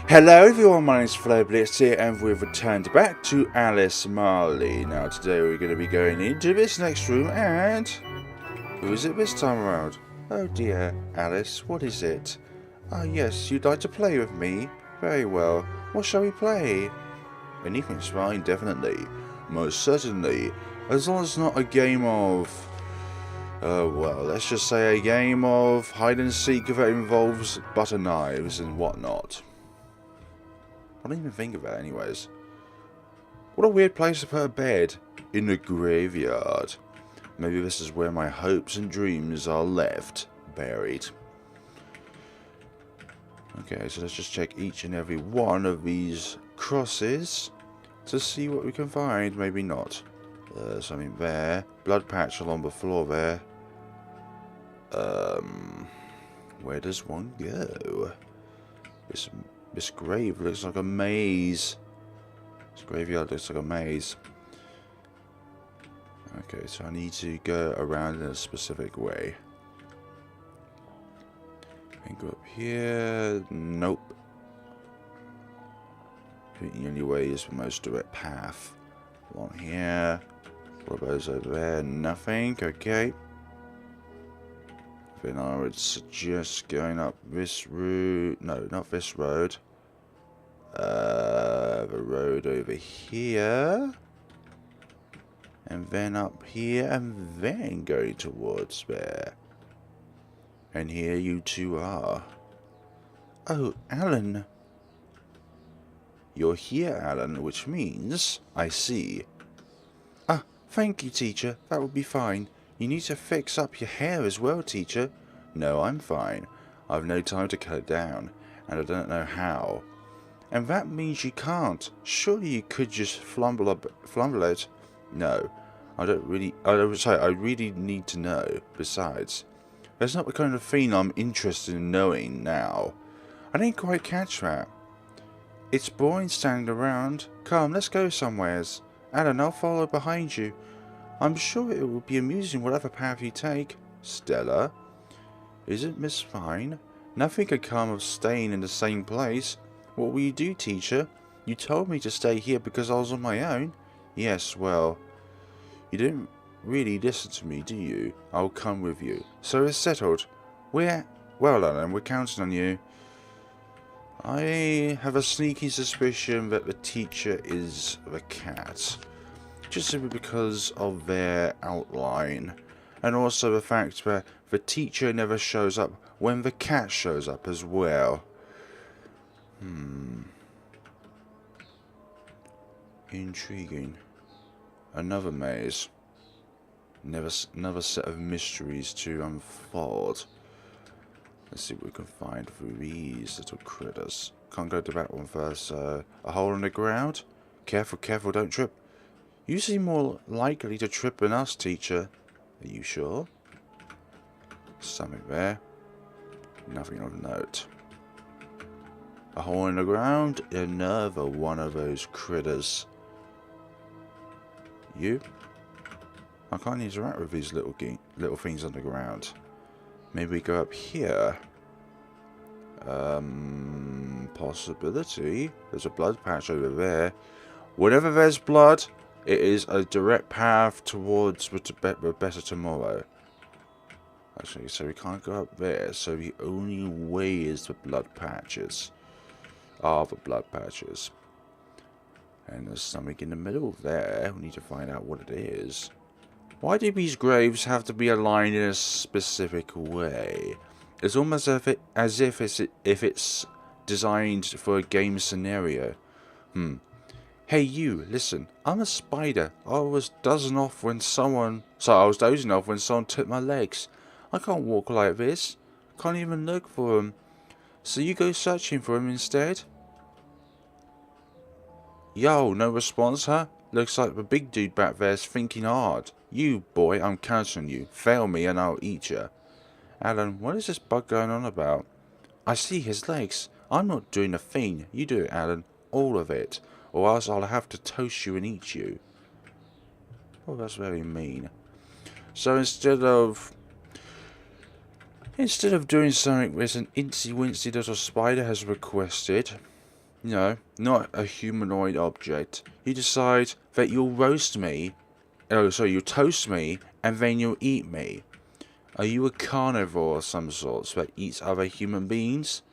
Hello everyone, my name is FlareBlitzed here and we've returned back to Alice Marley. Now today we're going to be going into this next room and... who is it this time around? Oh dear, Alice, what is it? Ah yes, you'd like to play with me? Very well, what shall we play? Anything's fine, definitely. Most certainly. As long as it's not a game of... well, let's just say a game of hide and seek that involves butter knives and whatnot. I don't even think of that anyways. What a weird place to put a bed. In the graveyard. Maybe this is where my hopes and dreams are left. Buried. Okay, so let's just check each and every one of these crosses. To see what we can find. Maybe not. Something there. Blood patch along the floor there. Where does one go? This grave looks like a maze. This graveyard looks like a maze. Okay, so I need to go around in a specific way. And go up here. Nope. I think the only way is the most direct path. Along here. What about those over there? Nothing. Okay. Then I would suggest going up this route. No, not this road. The road over here. And then up here. And then going towards there. And here you two are. Oh, Alan. You're here, Alan, which means... I see. Ah, thank you, teacher. That would be fine. You need to fix up your hair as well, teacher. No, I'm fine. I've no time to cut it down, and I don't know how. And that means you can't. Surely you could just flumble it. No, I really need to know. Besides, that's not the kind of thing I'm interested in knowing now. I didn't quite catch that. It's boring standing around. Come, let's go somewheres. Alan, I'll follow behind you. I'm sure it will be amusing whatever path you take. Stella? Isn't Miss fine? Nothing could come of staying in the same place. What will you do, teacher? You told me to stay here because I was on my own. Yes, well, you didn't really listen to me, do you? I'll come with you. So it's settled. Well, Alan, we're counting on you. I have a sneaky suspicion that the teacher is the cat. Just simply because of their outline. And also the fact that the teacher never shows up when the cat shows up as well. Intriguing. Another maze. Another set of mysteries to unfold. Let's see what we can find through these little critters. Can't go to that one first. A hole in the ground? Careful, careful, don't trip. You seem more likely to trip than us, teacher. Are you sure? Something there. Nothing of note. A hole in the ground? Another one of those critters. You? I can't interact with these little things on the ground. Maybe we go up here. Possibility. There's a blood patch over there. Whenever there's blood, it is a direct path towards the better tomorrow. Actually, so we can't go up there. So the only way is the blood patches. The blood patches. And there's something in the middle there. We need to find out what it is. Why do these graves have to be aligned in a specific way? It's almost as if it's designed for a game scenario. Hey you, listen. I'm a spider. I was dozing off when someone took my legs. I can't walk like this. Can't even look for them. So you go searching for them instead? Yo, no response, huh? Looks like the big dude back there's thinking hard. You, boy, I'm counting on you. Fail me and I'll eat you. Alan, what is this bug going on about? I see his legs. I'm not doing a thing. You do it, Alan. All of it. Or else I'll have to toast you and eat you. Oh, that's very mean. So instead of doing something this an incy-wincy little spider has requested, No, not a humanoid object. You decide that you'll roast me. Oh, sorry, you'll toast me, and then you'll eat me. Are you a carnivore of some sort that eats other human beings?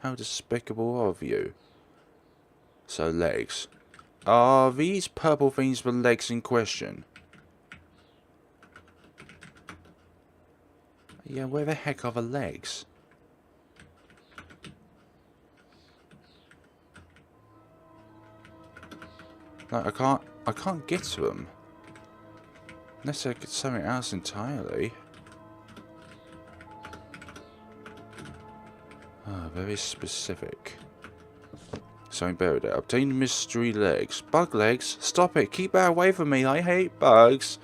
How despicable of you. So, legs. Are these purple things the legs in question? Yeah, where the heck are the legs? Like, I can't get to them. Unless I get something else entirely. Ah, very specific. Something buried there. Obtain mystery legs. Bug legs? Stop it. Keep that away from me. I hate bugs.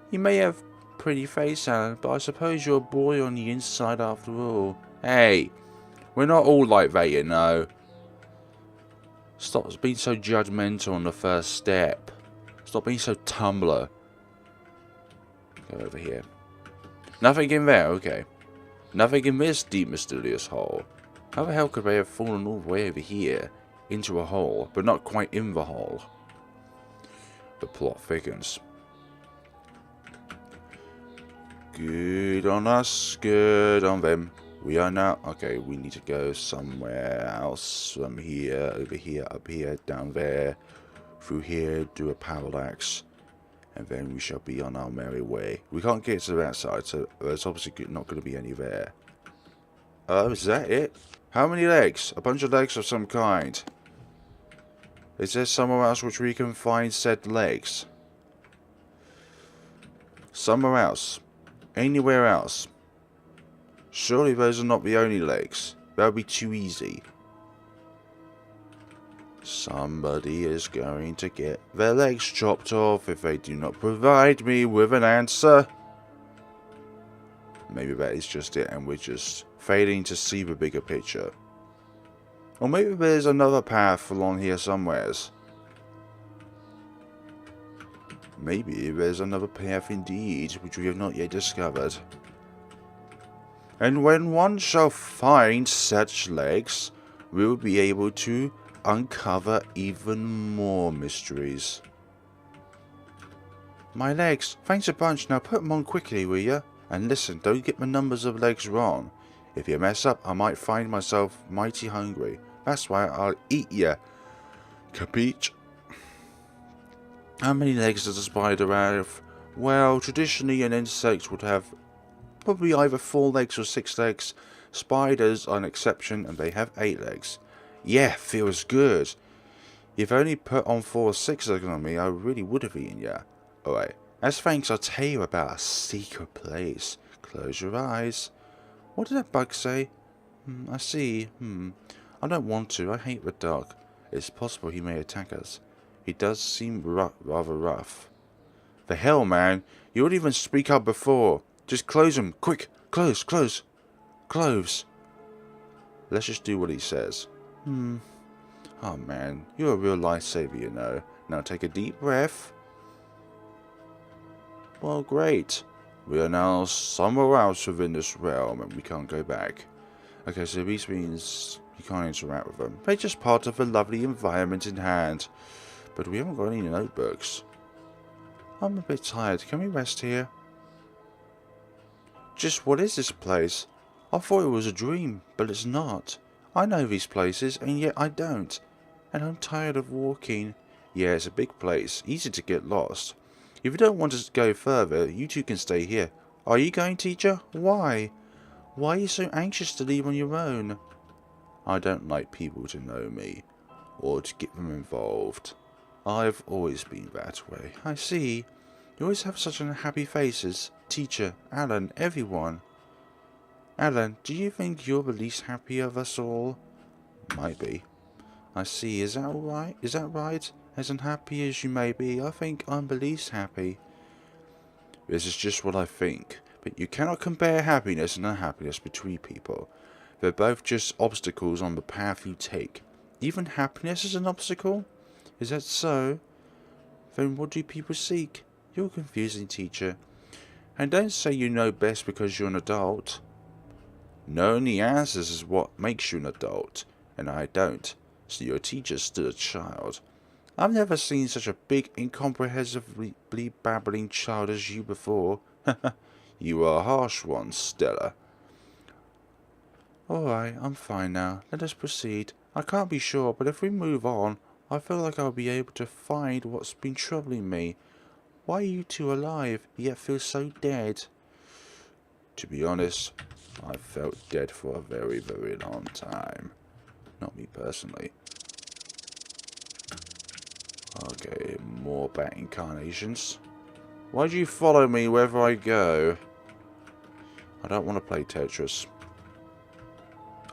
You may have a pretty face, Alan, but I suppose you're a boy on the inside after all. Hey, we're not all like that, you know. Stop being so judgmental on the first step. Stop being so Tumblr. Go over here. Nothing in there, okay. Nothing in this deep mysterious hole. How the hell could they have fallen all the way over here into a hole, but not quite in the hole? The plot thickens. Good on us, good on them. We are now... Okay, we need to go somewhere else. From here, over here, up here, down there. Through here, do a parallax. And then we shall be on our merry way. We can't get to that side, so there's obviously not going to be any there. Oh, is that it? How many legs? A bunch of legs of some kind. Is there somewhere else which we can find said legs? Somewhere else. Anywhere else. Surely those are not the only legs. That would be too easy. Somebody is going to get their legs chopped off if they do not provide me with an answer. Maybe that is just it and we're just failing to see the bigger picture. Or maybe there's another path along here somewheres. Maybe there's another path indeed, which we have not yet discovered. And when one shall find such legs, we will be able to uncover even more mysteries. My legs, thanks a bunch, now put them on quickly, will ya? And listen, don't get my numbers of legs wrong. If you mess up, I might find myself mighty hungry. That's why I'll eat ya. Capiche? How many legs does a spider have? Well, traditionally an insect would have probably either 4 legs or 6 legs. Spiders are an exception and they have 8 legs. Yeah, feels good. If only put on 4 or 6 legs on me, I really would have eaten ya. Alright, as thanks, I'll tell you about a secret place. Close your eyes. What did that bug say? I see. I don't want to. I hate the dark. It's possible he may attack us. He does seem rather rough. The hell, man. You wouldn't even speak up before. Just close them. Quick. Close, close. Close. Let's just do what he says. Oh, man. You're a real lifesaver, you know. Now take a deep breath. Well, great. We are now somewhere else within this realm and we can't go back. Okay, so this means you can't interact with them. They're just part of a lovely environment in hand. But we haven't got any notebooks. I'm a bit tired. Can we rest here? Just what is this place? I thought it was a dream, but it's not. I know these places, and yet I don't. And I'm tired of walking. Yeah, it's a big place. Easy to get lost. If you don't want us to go further, you two can stay here. Are you going, teacher? Why? Why are you so anxious to leave on your own? I don't like people to know me, or to get them involved. I've always been that way. I see. You always have such unhappy faces. Teacher, Alan, everyone. Alan, do you think you're the least happy of us all? Might be. I see. Is that alright? Is that right? As unhappy as you may be, I think I'm the least happy. This is just what I think. But you cannot compare happiness and unhappiness between people. They're both just obstacles on the path you take. Even happiness is an obstacle? Is that so? Then what do people seek? You're confusing, teacher. And don't say you know best because you're an adult. Knowing the answers is what makes you an adult, and I don't. So your teacher's still a child. I've never seen such a big, incomprehensibly babbling child as you before. You are a harsh one, Stella. Alright, I'm fine now. Let us proceed. I can't be sure, but if we move on, I feel like I'll be able to find what's been troubling me. Why are you two alive, yet feel so dead? To be honest, I've felt dead for a very, very long time. Not me personally. Okay, more bat incarnations. Why do you follow me wherever I go? I don't want to play Tetris.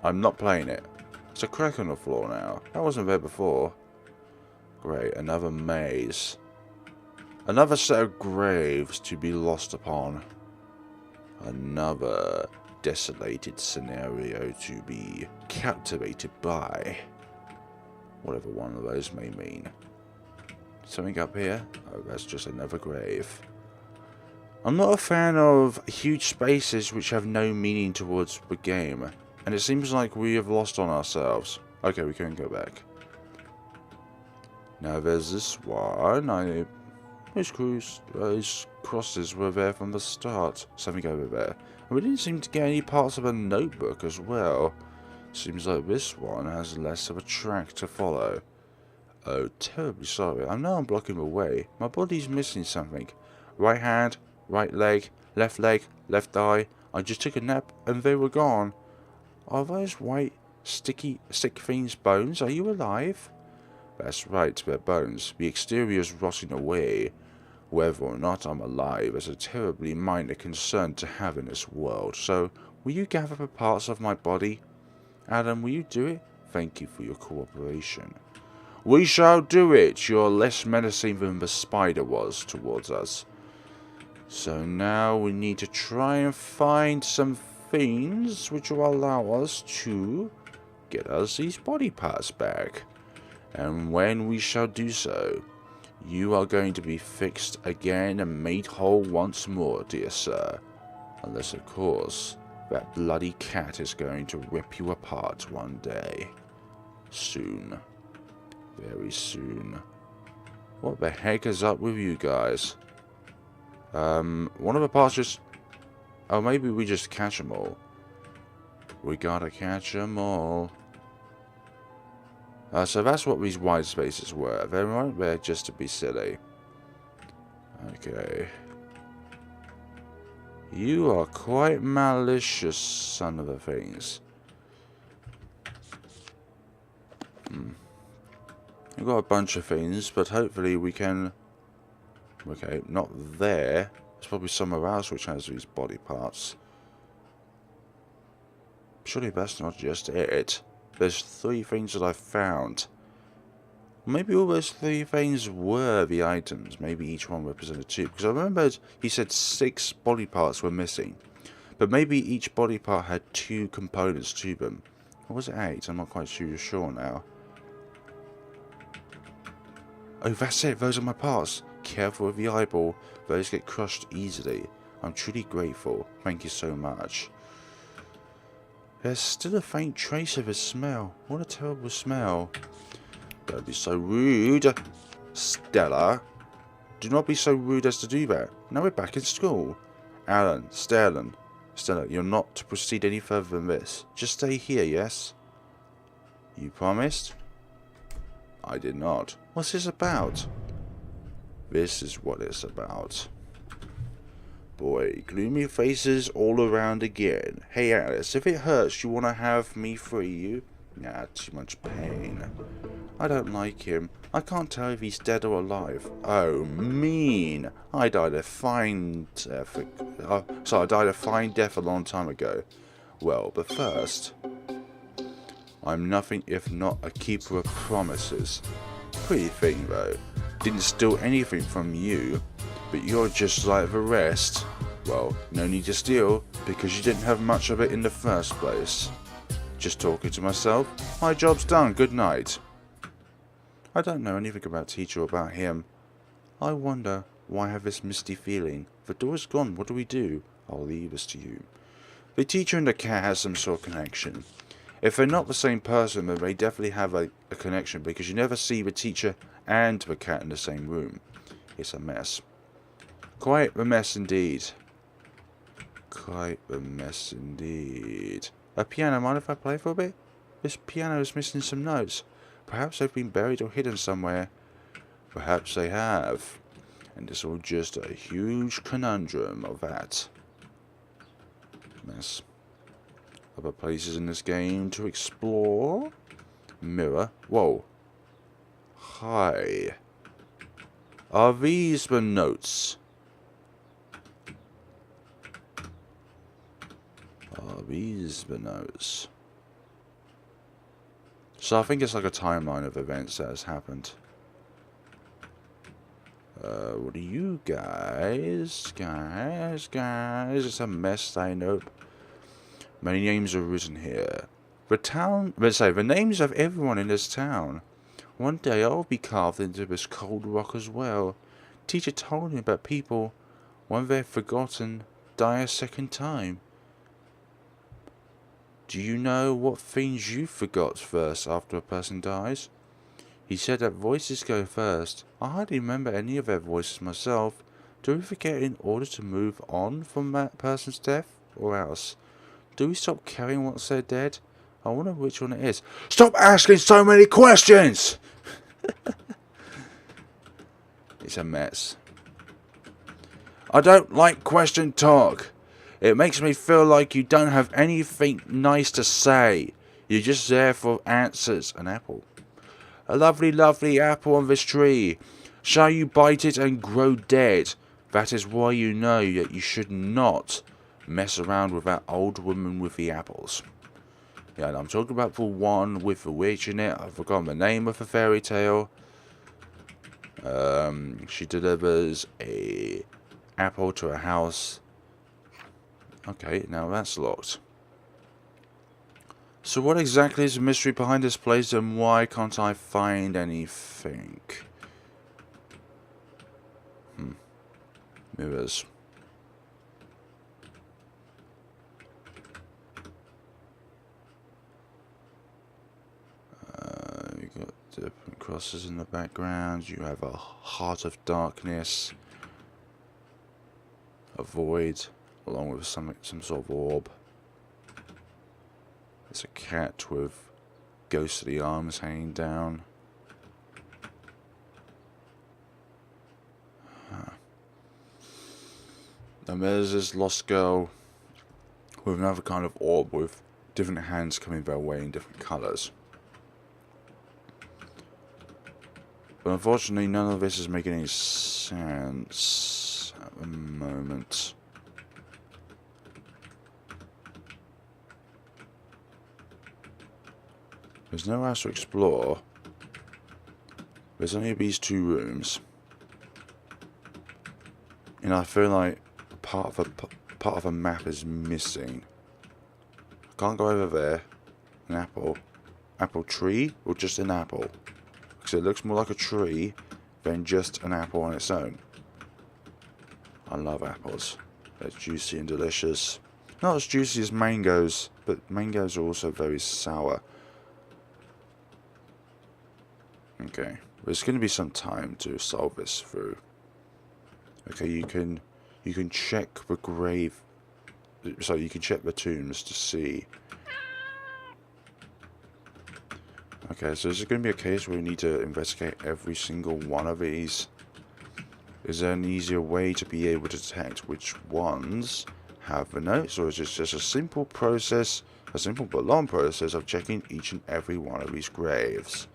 I'm not playing it. It's a crack on the floor now. That wasn't there before. Great, another maze. Another set of graves to be lost upon. Another desolated scenario to be captivated by. Whatever one of those may mean. Something up here? Oh, that's just another grave. I'm not a fan of huge spaces which have no meaning towards the game. And it seems like we have lost on ourselves. Okay, we can go back. Now there's this one. Those crosses were there from the start. Something over there. And we didn't seem to get any parts of a notebook as well. Seems like this one has less of a track to follow. Oh, terribly sorry. I know I'm blocking the way. My body's missing something. Right hand, right leg, left eye. I just took a nap and they were gone. Are those white, stick fiends' bones? Are you alive? That's right, they're bones. The exterior's rotting away. Whether or not I'm alive is a terribly minor concern to have in this world. So, will you gather the parts of my body? Adam, will you do it? Thank you for your cooperation. We shall do it. You're less menacing than the spider was towards us. So now we need to try and find some things which will allow us to get us these body parts back. And when we shall do so, you are going to be fixed again and made whole once more, dear sir. Unless, of course, that bloody cat is going to rip you apart one day. Soon. Very soon. What the heck is up with you guys? One of the parts just... Oh, maybe we just catch them all. We gotta catch them all. So that's what these wide spaces were. They weren't there just to be silly. Okay. You are quite malicious, son of a things. We've got a bunch of things, but hopefully we can... Okay, not there. There's probably somewhere else which has these body parts. Surely that's not just it. There's 3 things that I found. Maybe all those 3 things were the items. Maybe each one represented 2. Because I remembered he said 6 body parts were missing. But maybe each body part had 2 components to them. Or was it 8? I'm not quite sure now. Oh, that's it. Those are my parts. Careful with the eyeball. Those get crushed easily. I'm truly grateful. Thank you so much. There's still a faint trace of a smell. What a terrible smell. Don't be so rude. Stella. Do not be so rude as to do that. Now we're back in school. Alan, Stella, you're not to proceed any further than this. Just stay here, yes? You promised? I did not. What's this about? This is what it's about. Boy, gloomy faces all around again. Hey Alice, if it hurts, you want to have me free you? Nah, too much pain. I don't like him. I can't tell if he's dead or alive. Oh, mean. I died a fine death. I died a fine death a long time ago. Well, but first, I'm nothing if not a keeper of promises. Pretty thing though. Didn't steal anything from you, but you're just like the rest. Well, no need to steal, because you didn't have much of it in the first place. Just talking to myself. My job's done, good night. I don't know anything about teacher or about him. I wonder why I have this misty feeling. The door's gone, what do we do? I'll leave this to you. The teacher and the cat has some sort of connection. If they're not the same person, then they definitely have a connection, because you never see the teacher and the cat in the same room. It's a mess. Quite a mess indeed. Quite a mess indeed. A piano, mind if I play for a bit? This piano is missing some notes. Perhaps they've been buried or hidden somewhere. Perhaps they have. And it's all just a huge conundrum of that. Mess. Other places in this game to explore. Mirror. Whoa. Hi. Are these the notes? Are these the notes? So I think it's like a timeline of events that has happened. What are you guys? Guys? It's a mess, I know. Many names are written here. The names of everyone in this town. One day I'll be carved into this cold rock as well. Teacher told me about people, when they're forgotten, die a second time. Do you know what things you forgot first after a person dies? He said that voices go first. I hardly remember any of their voices myself. Do we forget in order to move on from that person's death, or else? Do we stop caring once they're dead? I wonder which one it is. Stop asking so many questions! It's a mess. I don't like question talk. It makes me feel like you don't have anything nice to say. You're just there for answers. An apple. A lovely, lovely apple on this tree. Shall you bite it and grow dead? That is why you know that you should not mess around with that old woman with the apples. Yeah, and I'm talking about the one with the witch in it. I've forgotten the name of the fairy tale. She delivers a apple to a house. Okay, now that's locked. So what exactly is the mystery behind this place, and why can't I find anything? Mirrors. You got different crosses in the background. You have a heart of darkness, a void, along with some sort of orb. There's a cat with ghostly arms hanging down. And there's this lost girl with another kind of orb with different hands coming their way in different colours. But unfortunately, none of this is making any sense at the moment. There's nowhere else to explore. There's only these two rooms. And I feel like part of a map is missing. I can't go over there. An apple. Apple tree or just an apple? Because it looks more like a tree than just an apple on its own. I love apples. They're juicy and delicious. Not as juicy as mangoes, but mangoes are also very sour. Okay, there's going to be some time to solve this through. Okay, you can check the grave. So you can check the tombs to see. Okay, so is it going to be a case where we need to investigate every single one of these? Is there an easier way to be able to detect which ones have the notes, or is it just a simple process, a simple but long process of checking each and every one of these graves?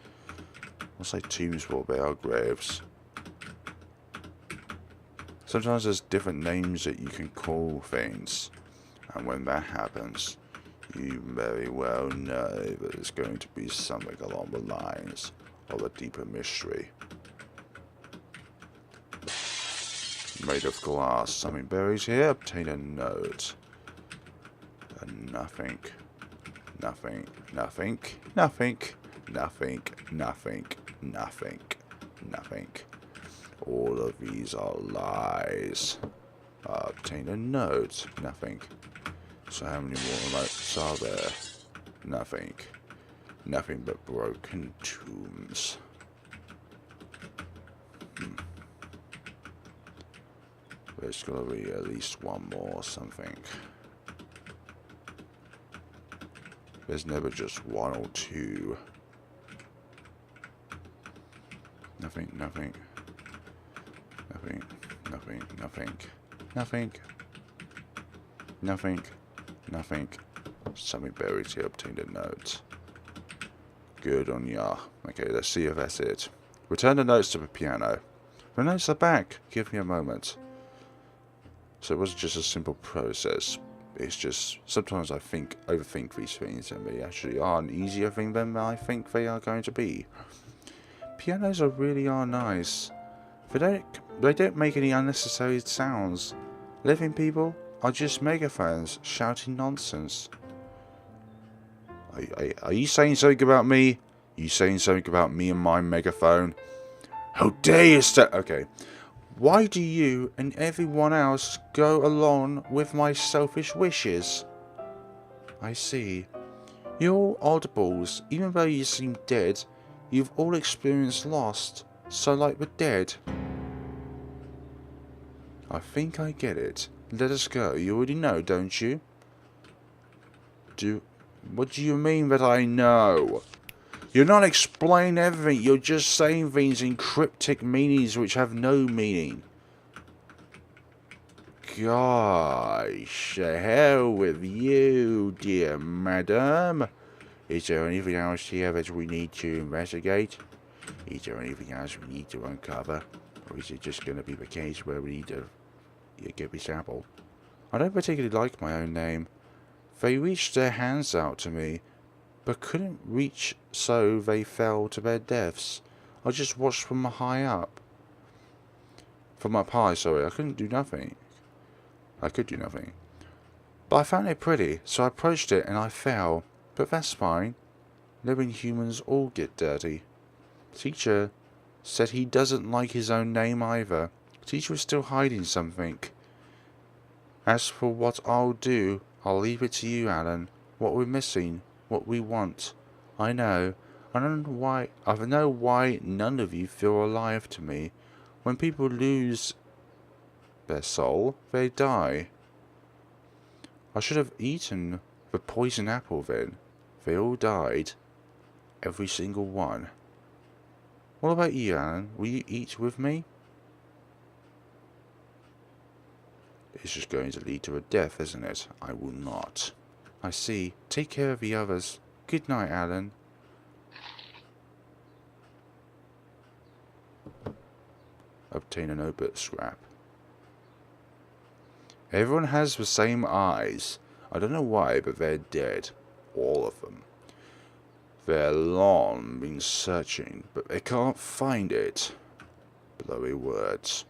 I'll say tombs, but they are graves. Sometimes there's different names that you can call things, and when that happens, you very well know that it's going to be something along the lines of a deeper mystery. Made of glass. Something berries here. Obtain a note. And nothing. Nothing. Nothing. Nothing. Nothing. Nothing. Nothing. Nothing. All of these are lies. Obtain a note. Nothing. So how many more notes are there? Nothing. Nothing but broken tombs. There's gotta be at least one more or something. There's never just one or two. Nothing, nothing. Nothing, nothing, nothing. Nothing. Nothing. Nothing. Something buried here. Obtained a note. Good on ya. Okay, let's see if that's it. Return the notes to the piano. The notes are back. Give me a moment. So it wasn't just a simple process. It's just sometimes I overthink these things, and they actually are an easier thing than I think they are going to be. Pianos really are nice. They don't make any unnecessary sounds. Living people are just megaphones shouting nonsense. Are you saying something about me? Are you saying something about me and my megaphone? How dare you okay. Why do you and everyone else go along with my selfish wishes? I see. You're all oddballs. Even though you seem dead, you've all experienced loss. So like the dead. I think I get it. Let us go. You already know, don't you? What do you mean that I know? You're not explaining everything. You're just saying things in cryptic meanings which have no meaning. Gosh, the hell with you, dear madam. Is there anything else here that we need to investigate? Is there anything else we need to uncover? Or is it just going to be the case where we need to get this apple? I don't particularly like my own name. They reached their hands out to me, but couldn't reach, so they fell to their deaths. I just watched from high up. From up high, sorry, I couldn't do nothing. I could do nothing. But I found it pretty, so I approached it and I fell. But that's fine. Living humans all get dirty. Teacher said he doesn't like his own name either. Teacher was still hiding something. As for what I'll do, I'll leave it to you, Alan. What we're missing, what we want. I know. I know why none of you feel alive to me. When people lose their soul, they die. I should have eaten the poison apple then. They all died. Every single one. What about you, Alan? Will you eat with me? It's just going to lead to a death, isn't it? I will not. I see. Take care of the others. Good night, Alan. Obtain an obit scrap. Everyone has the same eyes. I don't know why, but they're dead. All of them. They're long been searching, but they can't find it. Blowy words.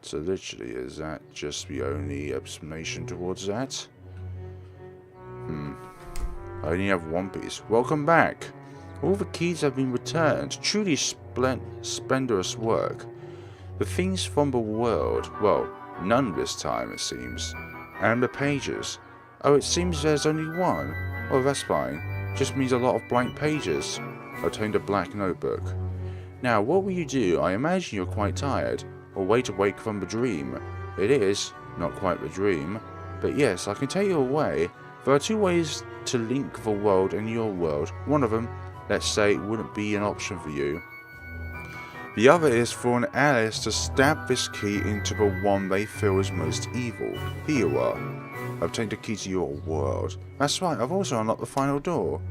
So literally, is that just the only explanation towards that? I only have one piece. Welcome back. All the keys have been returned. Truly splendorous work. The things from the world, well, none this time it seems. And the pages. Oh, it seems there's only one. Oh, that's fine. Just means a lot of blank pages. Obtained a black notebook. Now, what will you do? I imagine you're quite tired. Or wait to wake from the dream. It is, not quite the dream. But yes, I can take you away. There are two ways to link the world and your world. One of them, let's say, wouldn't be an option for you. The other is for an Alice to stab this key into the one they feel is most evil. Here you are. Obtained a key to your world. That's right, I've also unlocked the final door.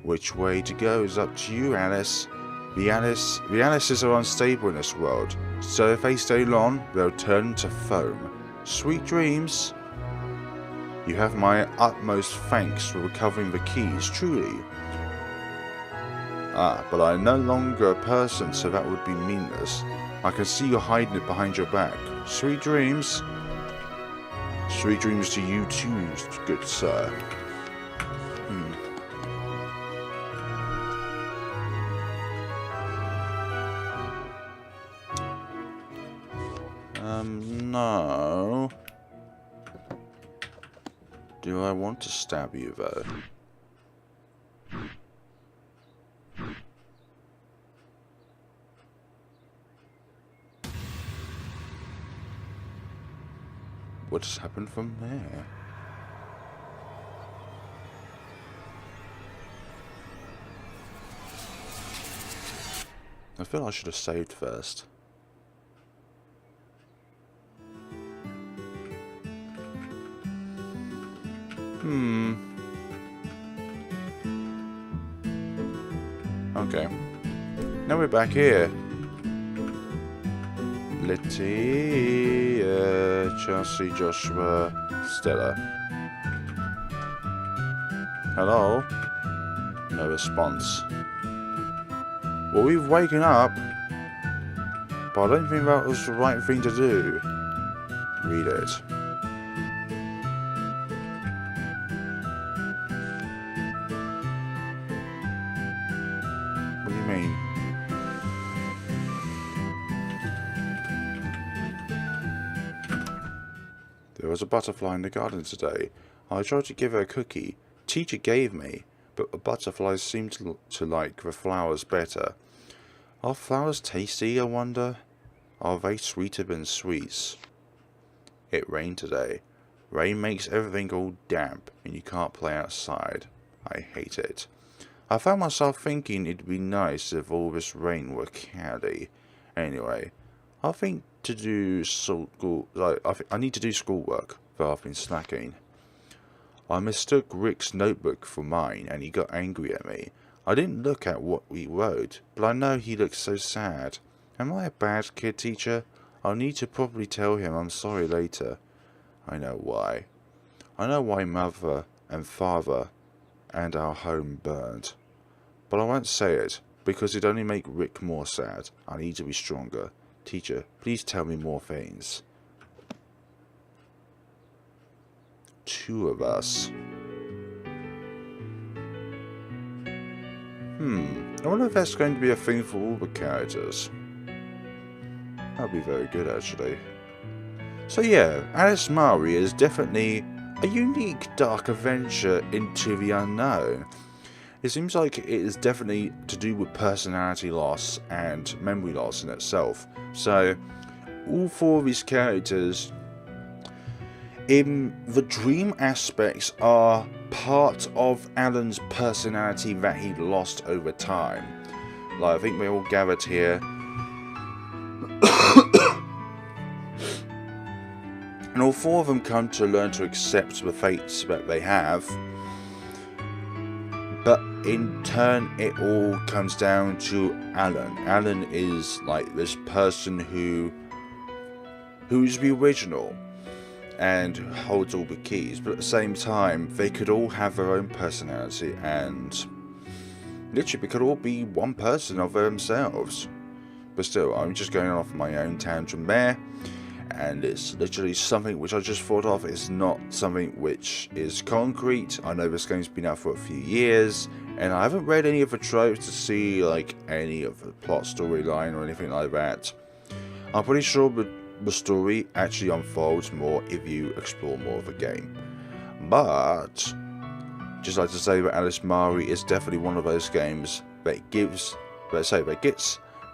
Which way to go is up to you, Alice. The Alices are unstable in this world, so if they stay long, they'll turn to foam. Sweet dreams. You have my utmost thanks for recovering the keys, truly. Ah, but I'm no longer a person, so that would be meaningless. I can see you hiding it behind your back. Sweet dreams. Sweet dreams to you too, good sir. No. Do I want to stab you though? what has happened from there? I feel I should have saved first. Okay. Now we're back here. Letty, Chelsea, Joshua, Stella. Hello? No response. Well, we've waken up, but I don't think that was the right thing to do. Read it. What do you mean? There was a butterfly in the garden today. I tried to give her a cookie. Teacher gave me, but the butterflies seemed to like the flowers better. Are flowers tasty, I wonder? Are they sweeter than sweets? It rained today. Rain makes everything all damp and you can't play outside. I hate it. I found myself thinking it'd be nice if all this rain were cloudy. Anyway, I think to do I need to do schoolwork, though I've been slacking. I mistook Rick's notebook for mine and he got angry at me. I didn't look at what he wrote, but I know he looked so sad. Am I a bad kid, teacher? I'll need to probably tell him I'm sorry later. I know why. I know why Mother and Father and our home burned. But I won't say it, because it'd only make Rick more sad. I need to be stronger. Teacher, please tell me more things. 2 of us. I wonder if that's going to be a thing for all the characters. That'd be very good, actually. So yeah, Alice Mare is definitely a unique dark adventure into the unknown. It seems like it is definitely to do with personality loss and memory loss in itself. So, all 4 of these characters, in the dream aspects, are part of Alan's personality that he lost over time. Like, I think we're all gathered here. And all 4 of them come to learn to accept the fates that they have. But in turn, it all comes down to Alan. Alan is like this person who's the original and holds all the keys. But at the same time, they could all have their own personality and literally they could all be one person of themselves. But still, I'm just going off my own tangent there. And it's literally something which I just thought of. It's not something which is concrete. I know this game's been out for a few years, and I haven't read any of the tropes to see like any of the plot storyline or anything like that. I'm pretty sure the story actually unfolds more if you explore more of the game. But just like to say that Alice Mare is definitely one of those games that gets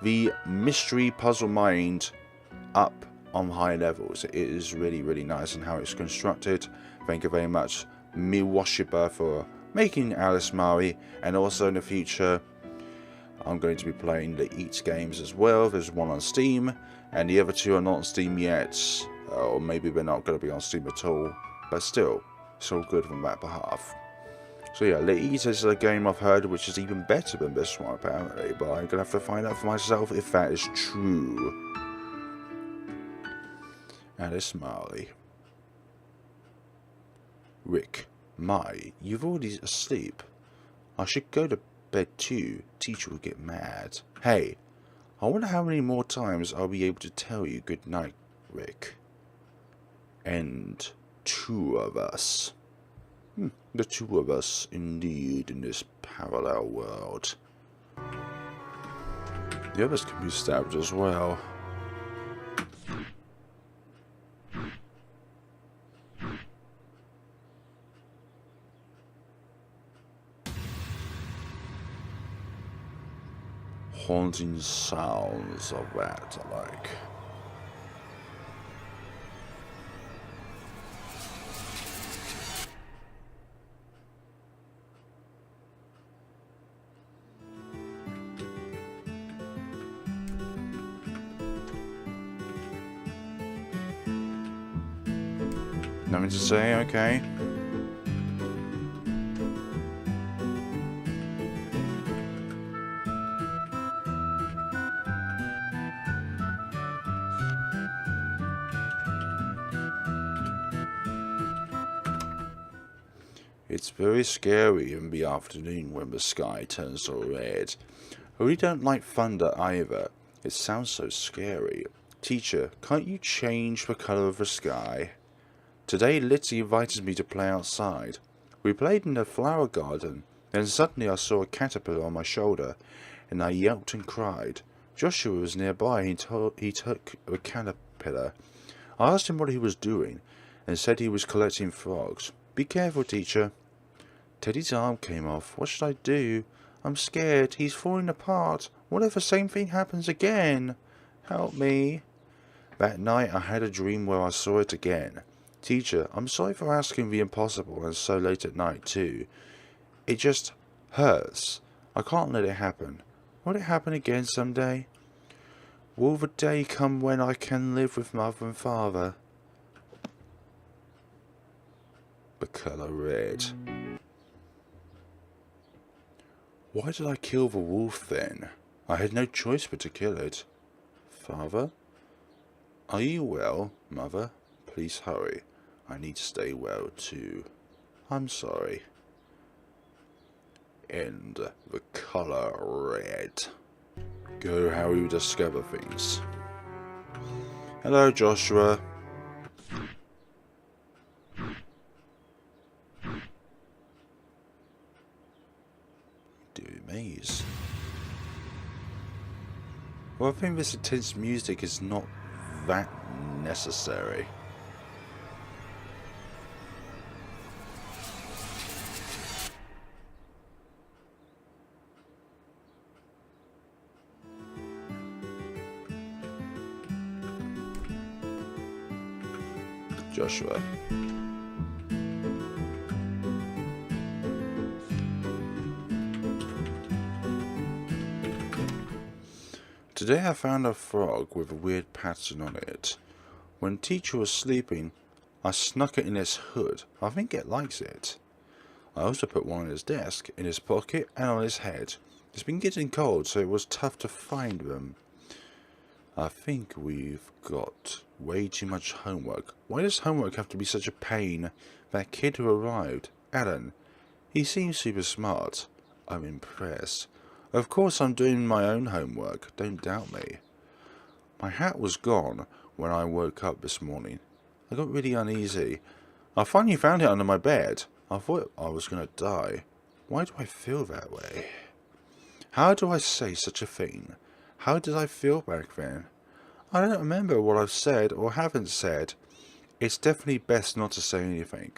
the mystery puzzle mind up on high levels. It is really, really nice in how it's constructed. Thank you very much, Miwashiba, for making Alice Mare. And also in the future, I'm going to be playing the Eats games as well. There's one on Steam, and the other 2 are not on Steam yet, or maybe they're not going to be on Steam at all. But still, it's all good from that behalf. So yeah, The Eats is a game I've heard which is even better than this one apparently, but I'm going to have to find out for myself if that is true. Alice Mare. Rick, you've already asleep. I should go to bed too. Teacher will get mad. Hey, I wonder how many more times I'll be able to tell you good night, Rick. And 2 of us. The 2 of us, indeed, in this parallel world. The others can be stabbed as well. Haunting sounds of that, I like. Nothing to say, okay. It's very scary in the afternoon when the sky turns all red. I really don't like thunder either. It sounds so scary. Teacher, can't you change the colour of the sky? Today Litzy invited me to play outside. We played in the flower garden. Then suddenly I saw a caterpillar on my shoulder, and I yelped and cried. Joshua was nearby and he took the caterpillar. I asked him what he was doing, and said he was collecting frogs. Be careful, teacher. Teddy's arm came off. What should I do? I'm scared. He's falling apart. What if the same thing happens again? Help me. That night I had a dream where I saw it again. Teacher, I'm sorry for asking the impossible and so late at night too. It just hurts. I can't let it happen. Will it happen again someday? Will the day come when I can live with mother and father? The colour red. Why did I kill the wolf then? I had no choice but to kill it. Father? Are you well, Mother? Please hurry. I need to stay well too. I'm sorry. And the colour red. Go how you discover things. Hello, Joshua. Maze. Well, I think this intense music is not that necessary. Joshua. Today I found a frog with a weird pattern on it. When teacher was sleeping, I snuck it in his hood. I think it likes it. I also put one on his desk, in his pocket, and on his head. It's been getting cold, so it was tough to find them. I think we've got way too much homework. Why does homework have to be such a pain? That kid who arrived, Alan, he seems super smart. I'm impressed. Of course I'm doing my own homework, don't doubt me. My hat was gone when I woke up this morning. I got really uneasy. I finally found it under my bed. I thought I was going to die. Why do I feel that way? How do I say such a thing? How did I feel back then? I don't remember what I've said or haven't said. It's definitely best not to say anything.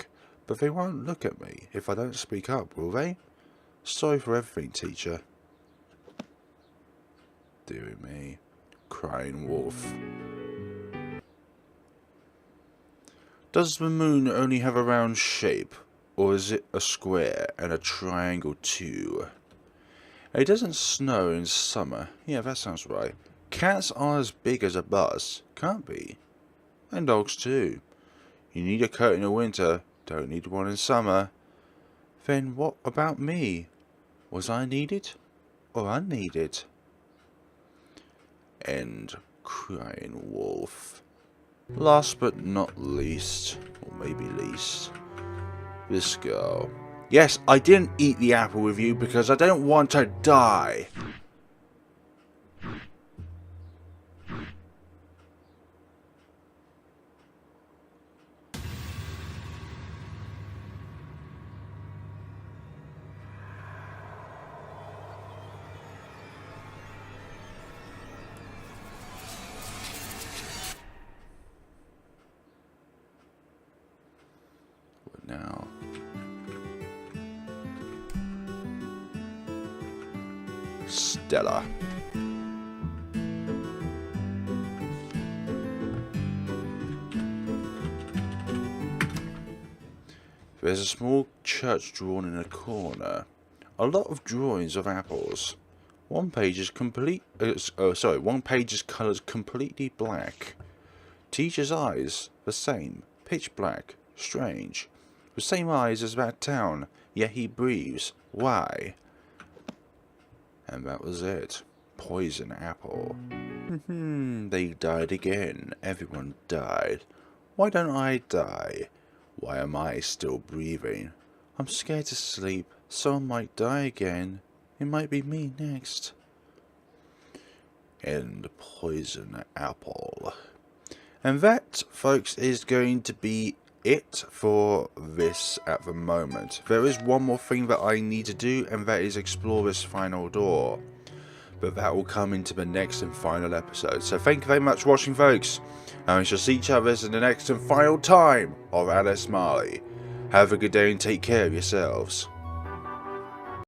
But they won't look at me if I don't speak up, will they? Sorry for everything, teacher. Dear me. Crying wolf. Does the moon only have a round shape? Or is it a square and a triangle too? It doesn't snow in summer. Yeah, that sounds right. Cats are as big as a bus. Can't be. And dogs too. You need a coat in the winter. Don't need one in summer. Then what about me? Was I needed? Or unneeded? End. Crying wolf. Last but not least, or maybe least, this girl. Yes, I didn't eat the apple with you because I don't want to die. Now, Stella. There's a small church drawn in a corner. A lot of drawings of apples. One page is one page is coloured completely black. Teacher's eyes, the same, pitch black. Strange. The same eyes as that town, yet he breathes. Why? And that was it. Poison apple. They died again. Everyone died. Why don't I die? Why am I still breathing? I'm scared to sleep. Someone might die again. It might be me next. And poison apple. And that, folks, is going to be it for this at the moment. There is one more thing that I need to do, and that is explore this final door. But that will come into the next and final episode. So thank you very much for watching, folks. And we shall see each other in the next and final time of Alice Marley. Have a good day and take care of yourselves.